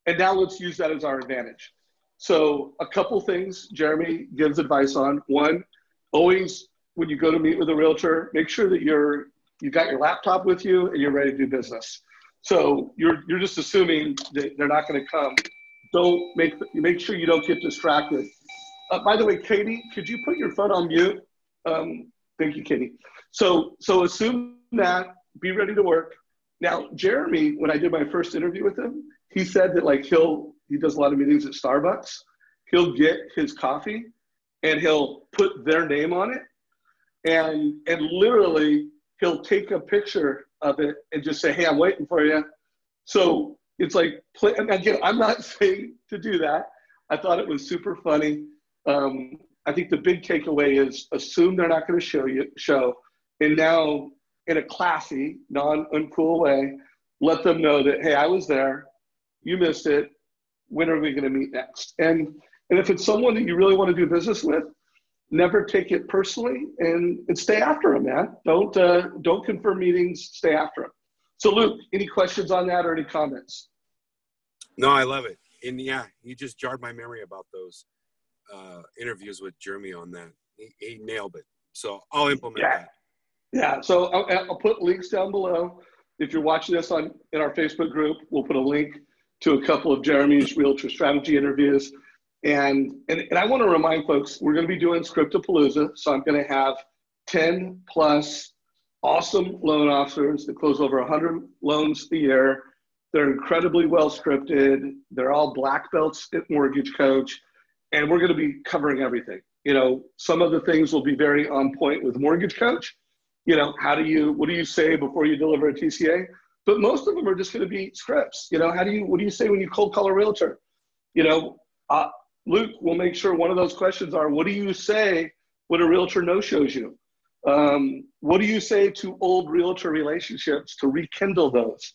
Speaker 2: And now let's use that as our advantage. So a couple things Jeremy gives advice on. One, always when you go to meet with a realtor, make sure that you got your laptop with you and you're ready to do business. So you're just assuming that they're not going to come. Make sure you don't get distracted. By the way, Katie, could you put your phone on mute? Thank you, Katie. So assume that, be ready to work. Now, Jeremy, when I did my first interview with him, he said that he does a lot of meetings at Starbucks. He'll get his coffee and he'll put their name on it. And literally he'll take a picture of it and just say, hey, I'm waiting for you. So it's and again, I'm not saying to do that. I thought it was super funny. I think the big takeaway is assume they're not going to show. And now in a classy, non-uncool way, let them know that, hey, I was there. You missed it. When are we going to meet next? And if it's someone that you really want to do business with, never take it personally and stay after them, man. Don't confirm meetings, stay after them. So Luke, any questions on that or any comments?
Speaker 4: No, I love it. And yeah, you just jarred my memory about those interviews with Jeremy on that. He nailed it. So I'll implement that.
Speaker 2: Yeah, so I'll put links down below. If you're watching this in our Facebook group, we'll put a link to a couple of Jeremy's realtor strategy interviews. And I want to remind folks, we're going to be doing Scriptapalooza. So I'm going to have 10 plus awesome loan officers that close over 100 loans a year. They're incredibly well scripted. They're all black belts at Mortgage Coach. And we're going to be covering everything. Some of the things will be very on point with Mortgage Coach. What do you say before you deliver a TCA? But most of them are just going to be scripts. What do you say when you cold call a realtor? Luke will make sure one of those questions are, what do you say when a realtor no-shows you? What do you say to old realtor relationships to rekindle those?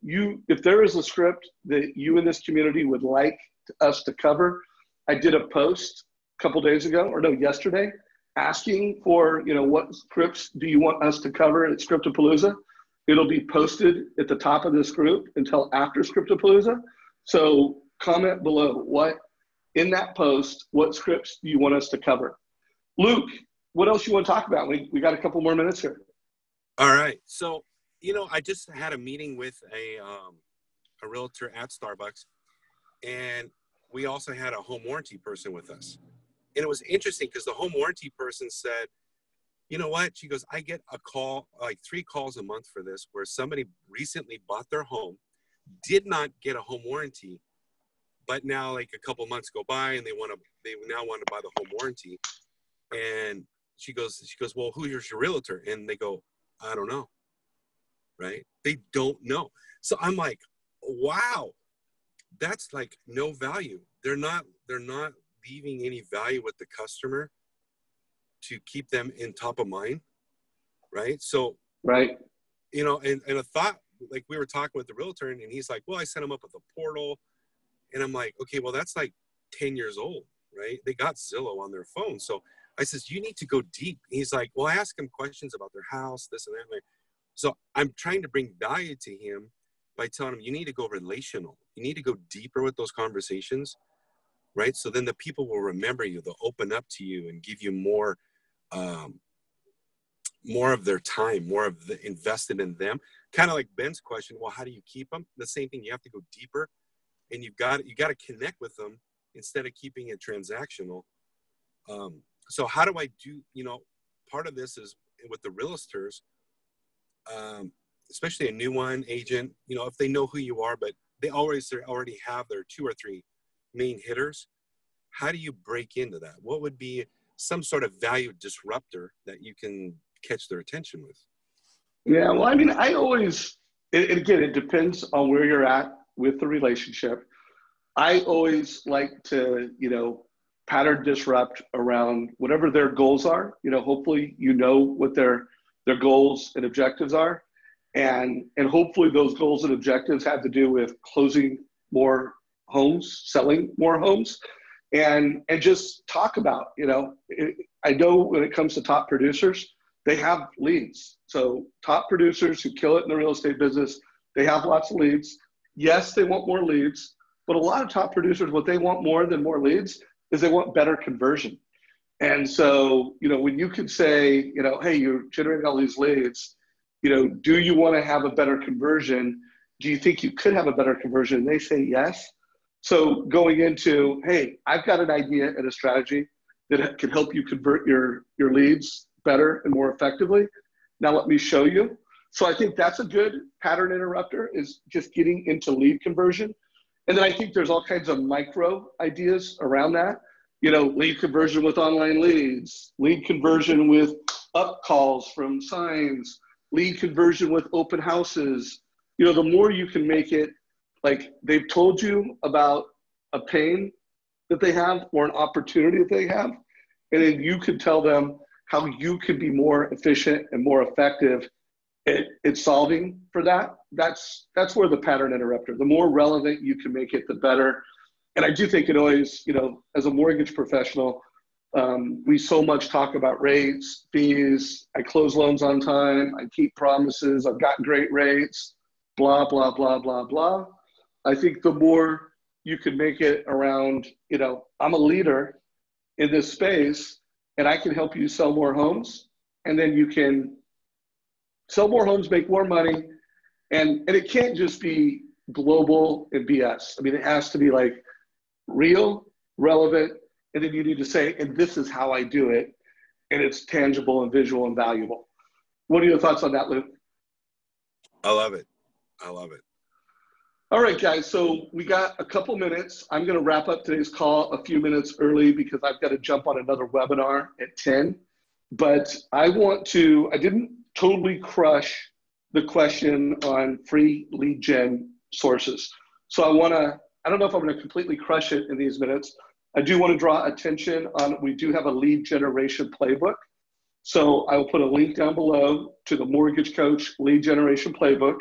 Speaker 2: If there is a script that you in this community would like us to cover, I did a post a couple days ago, yesterday, asking for, what scripts do you want us to cover at Scriptapalooza? It'll be posted at the top of this group until after Scriptapalooza. So comment below in that post, what scripts do you want us to cover? Luke, what else you want to talk about? We got a couple more minutes here.
Speaker 4: All right. So, I just had a meeting with a realtor at Starbucks, and we also had a home warranty person with us. And it was interesting because the home warranty person said, you know what? She goes, I get a call, 3 calls a month for this, where somebody recently bought their home, did not get a home warranty, but now a couple months go by and they now want to buy the home warranty. And she goes, well, who's your realtor? And they go, I don't know. Right? They don't know. So I'm like, wow. that's like no value. They're not leaving any value with the customer to keep them in top of mind, right? So,
Speaker 2: right.
Speaker 4: you know, and a thought, like we were talking with the realtor, and he's like, well, I set them up with a portal. And I'm like, okay, well, that's like 10 years old, right? They got Zillow on their phone. So I says, you need to go deep. And he's like, well, I ask him questions about their house, this and that. So I'm trying to bring value to him by telling him, you need to go relational. You need to go deeper with those conversations, right? So then the people will remember you. They'll open up to you and give you more of their time, more of the invested in them. Kind of like Ben's question, well, how do you keep them? The same thing, you have to go deeper, and you got to connect with them instead of keeping it transactional. So how do I do, you know, part of this is with the realtors, especially a new one agent, you know, if they know who you are, but they already have their 2 or 3 main hitters, how do you break into that? What would be some sort of value disruptor that you can catch their attention with?
Speaker 2: Yeah, well, I mean, I always, and again, it depends on where you're at with the relationship. I always like to, you know, pattern disrupt around whatever their goals are. You know, hopefully, you know what their goals and objectives are. And hopefully those goals and objectives have to do with closing more homes, selling more homes, and just talk about, you know, I know when it comes to top producers, they have leads. So top producers who kill it in the real estate business, they have lots of leads. Yes, they want more leads, but a lot of top producers, what they want more than more leads is they want better conversion. And so, you know, when you could say, you know, hey, you're generating all these leads, you know, do you want to have a better conversion? Do you think you could have a better conversion? And they say yes. So going into, hey, I've got an idea and a strategy that can help you convert your leads better and more effectively. Now let me show you. So I think that's a good pattern interrupter, is just getting into lead conversion. And then I think there's all kinds of micro ideas around that. You know, lead conversion with online leads, lead conversion with up calls from signs, lead conversion with open houses. You know, the more you can make it like they've told you about a pain that they have or an opportunity that they have, and then you can tell them how you can be more efficient and more effective at solving for that. That's where the pattern interrupter, the more relevant you can make it, the better. And I do think it always, you know, as a mortgage professional, we so much talk about rates, fees, I close loans on time, I keep promises, I've got great rates, blah, blah, blah, blah, blah. I think the more you can make it around, you know, I'm a leader in this space and I can help you sell more homes, and then you can sell more homes, make more money. And it can't just be global and BS. I mean, it has to be like real, relevant, and then you need to say, and this is how I do it, and it's tangible and visual and valuable. What are your thoughts on that, Luke?
Speaker 4: I love it. I love it.
Speaker 2: All right, guys, so we got a couple minutes. I'm going to wrap up today's call a few minutes early because I've got to jump on another webinar at 10. But I didn't totally crush the question on free lead gen sources. So I don't know if I'm going to completely crush it in these minutes. I do want to draw attention on, we do have a lead generation playbook. So I will put a link down below to the Mortgage Coach lead generation playbook.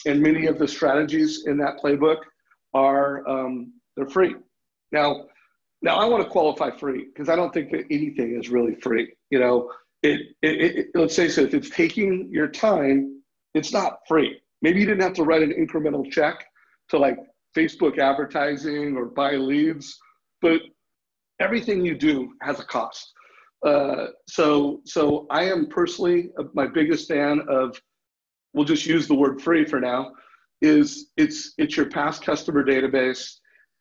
Speaker 2: And many of the strategies in that playbook are, they're free. Now I want to qualify free because I don't think that anything is really free. You know, let's say so, if it's taking your time, it's not free. Maybe you didn't have to write an incremental check to like Facebook advertising or buy leads, but everything you do has a cost. So I am personally my biggest fan of, we'll just use the word free for now, is it's your past customer database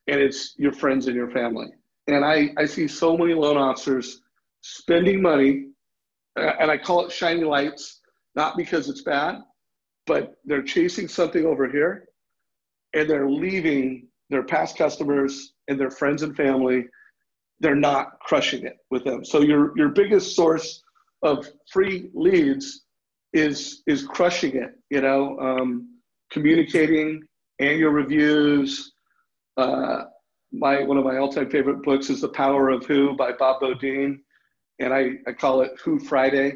Speaker 2: and it's your friends and your family. And I see so many loan officers spending money, and I call it shiny lights, not because it's bad, but they're chasing something over here and they're leaving their past customers and their friends and family. They're not crushing it with them. So your biggest source of free leads is crushing it, you know, communicating, annual reviews, One of my all-time favorite books is The Power of Who by Bob Beaudine, and I call it Who Friday.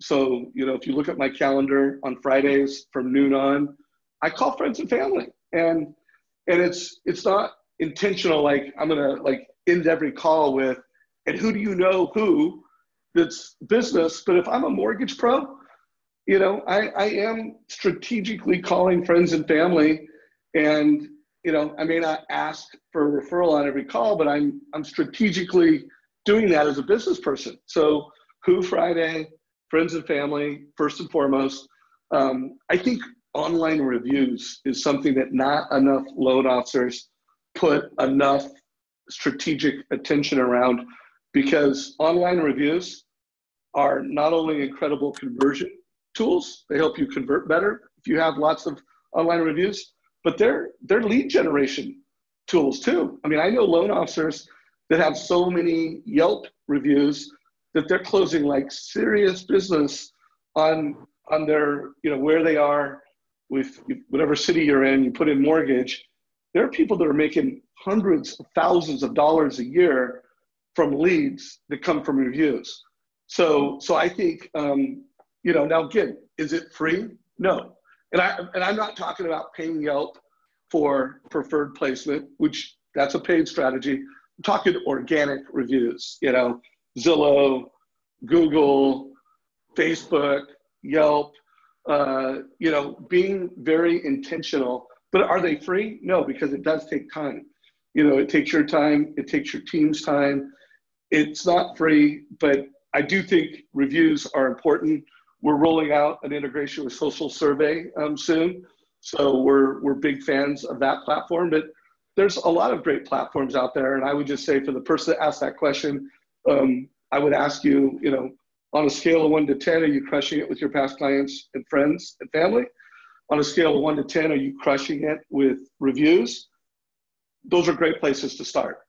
Speaker 2: So, if you look at my calendar on Fridays from noon on, I call friends and family, and it's not intentional. Like I'm gonna end every call with, and who do you know who that's business. But if I'm a mortgage pro, I am strategically calling friends and family, and I may not ask for a referral on every call, but I'm strategically doing that as a business person. So Who Friday, friends and family, first and foremost. I think online reviews is something that not enough loan officers put enough strategic attention around, because online reviews are not only incredible conversion tools, they help you convert better if you have lots of online reviews, but they're lead generation tools too. I mean, I know loan officers that have so many Yelp reviews that they're closing like serious business on their, where they are with whatever city you're in, you put in mortgage. There are people that are making hundreds of thousands of dollars a year from leads that come from reviews. So I think, now again, is it free? No. And I'm not talking about paying Yelp for preferred placement, which that's a paid strategy. I'm talking organic reviews, Zillow, Google, Facebook, Yelp, being very intentional. But are they free? No, because it does take time. It takes your time, it takes your team's time. It's not free, but I do think reviews are important. We're rolling out an integration with Social Survey soon. So we're big fans of that platform, but there's a lot of great platforms out there. And I would just say, for the person that asked that question, I would ask you, on a scale of 1 to 10, are you crushing it with your past clients and friends and family? On a scale of 1 to 10, are you crushing it with reviews? Those are great places to start.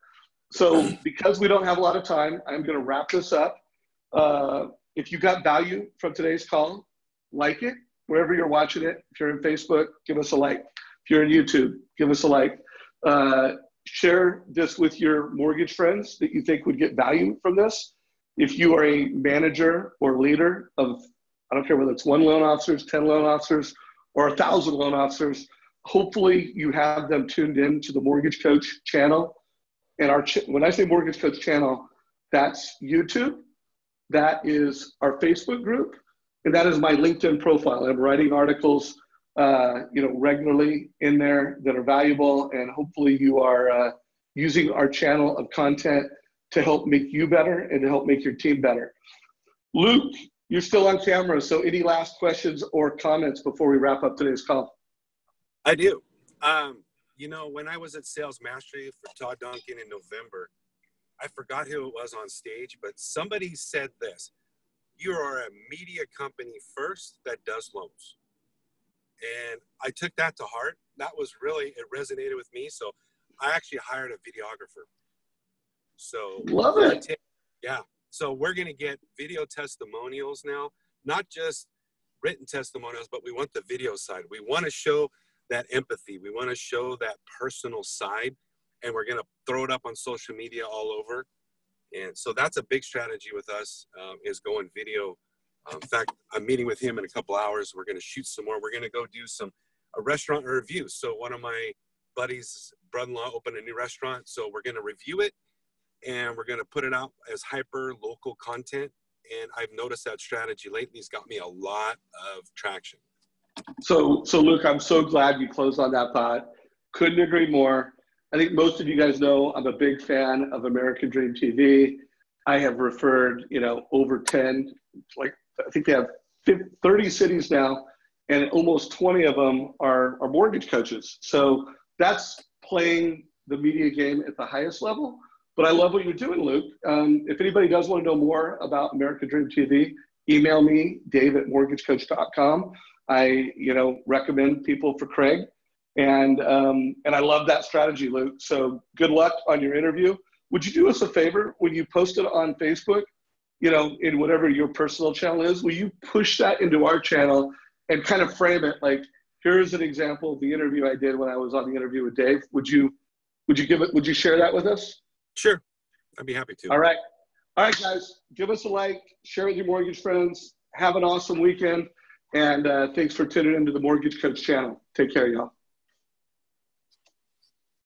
Speaker 2: So because we don't have a lot of time, I'm going to wrap this up. If you got value from today's call, like it wherever you're watching it. If you're in Facebook, give us a like. If you're in YouTube, give us a like. Share this with your mortgage friends that you think would get value from this. If you are a manager or leader of, I don't care whether it's 1 loan officers, 10 loan officers, or 1,000 loan officers, hopefully you have them tuned in to the Mortgage Coach channel. And when I say Mortgage Coach channel, that's YouTube, that is our Facebook group, and that is my LinkedIn profile. I'm writing articles, regularly in there that are valuable, and hopefully you are using our channel of content to help make you better and to help make your team better. Luke, you're still on camera, so any last questions or comments before we wrap up today's call?
Speaker 4: I do. When I was at Sales Mastery for Todd Duncan in November, I forgot who it was on stage, but somebody said this: you are a media company first that does loans. And I took that to heart. That was really, it resonated with me. So I actually hired a videographer. So
Speaker 2: love it.
Speaker 4: Yeah. So we're going to get video testimonials now, not just written testimonials, but we want the video side. We want to show that empathy. We want to show that personal side, and we're going to throw it up on social media all over. And so that's a big strategy with us, is going video. In fact, I'm meeting with him in a couple hours. We're going to shoot some more. We're going to go do a restaurant review. So one of my buddies' brother-in-law opened a new restaurant. So we're going to review it, and we're going to put it out as hyper local content. And I've noticed that strategy lately has got me a lot of traction.
Speaker 2: So Luke, I'm so glad you closed on that thought. Couldn't agree more. I think most of you guys know I'm a big fan of American Dream TV. I have referred, over 10, I think they have 30 cities now, and almost 20 of them are mortgage coaches. So that's playing the media game at the highest level. But I love what you're doing, Luke. If anybody does want to know more about American Dream TV, email me, dave@mortgagecoach.com. I, recommend people for Craig. And I love that strategy, Luke. So good luck on your interview. Would you do us a favor when you post it on Facebook, in whatever your personal channel is? Will you push that into our channel and kind of frame it like, here's an example of the interview I did when I was on the interview with Dave? Would you Would you share that with us?
Speaker 4: Sure, I'd be happy to.
Speaker 2: All right. All right, guys, give us a like, share with your mortgage friends. Have an awesome weekend. And thanks for tuning into the Mortgage Coach channel. Take care, y'all.